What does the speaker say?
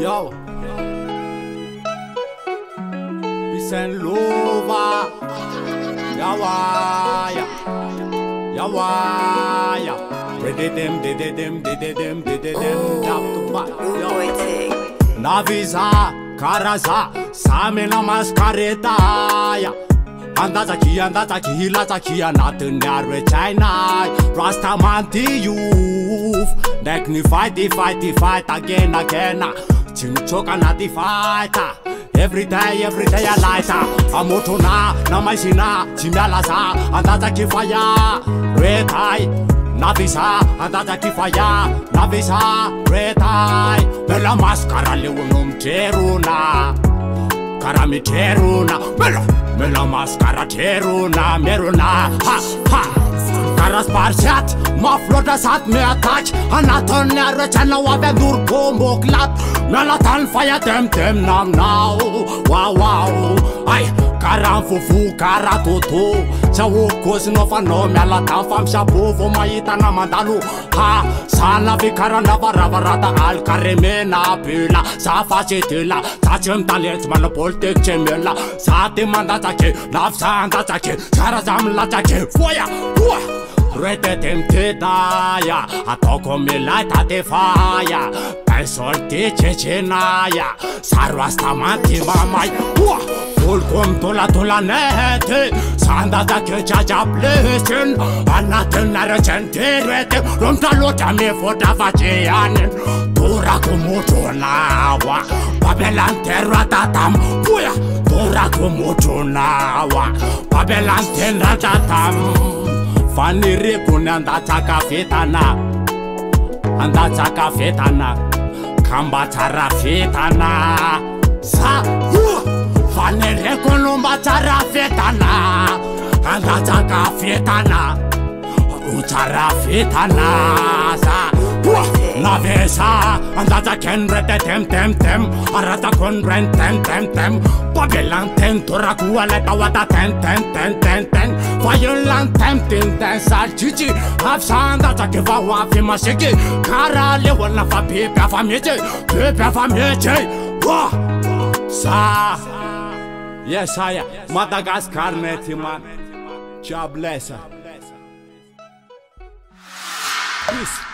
Yo, peace and love. Yawaya, yawaya. Dedem, dap to back. Navisa, Karaza, Samena Mascaretaya. Andați aici, hilați aici, natâneară China. Rastamanti youth. Nekni fight again. Chinchoka na di fight. Every day I light. Amotona, namazina, chimialaza. Andați aici faya, retai. Navisa, andați aici faya, navisa, retai. Bella mascara le unum ceruna. Karami teruna, mela mascara teruna, meruna, ha. Cara sparsiat, ma floda sat me ataci. Anaton neară ce n-au avea dur bomboclat. Mi-a latan faia tem nam nau. Wow, ai, cara fufu, cara tutu. Sau cos no fano mi-a latan fam shabu. Vomaita na mandalu, ha. Sana vi cara na varavarata al care mena pila. Sa face tila, sa ce-mi talent mă poltec ce mi-la. Sa te mandați aici, navsa andați aici. Cara zam la aici, foia, Retetem te daia, a tocco me la te faia. Per sorti cenaia, sarva stamanti mamai. Full conto la nete, sanda da che già blesen. Anatena recente rete, ronta lota me foda faceanen. Dura come tonawa, Babelan terra tatam. Dura come tonawa, Babelan terra tatam. Fanire kune andața cafetana, Kambatara fetana. Sa fanire kune umbatara fetana, andața cafetana, utara fetana. Sa Navesa, andața kenrete tem, arata con ren tem. Babelan tentura cu aleta wata ten. Fayolan tem sal chichi, afsanda ta ke va wa fi masiki. Kara le wala fa pe famije. Wa sa. Yes I Madagascar neti man. God bless her. Peace.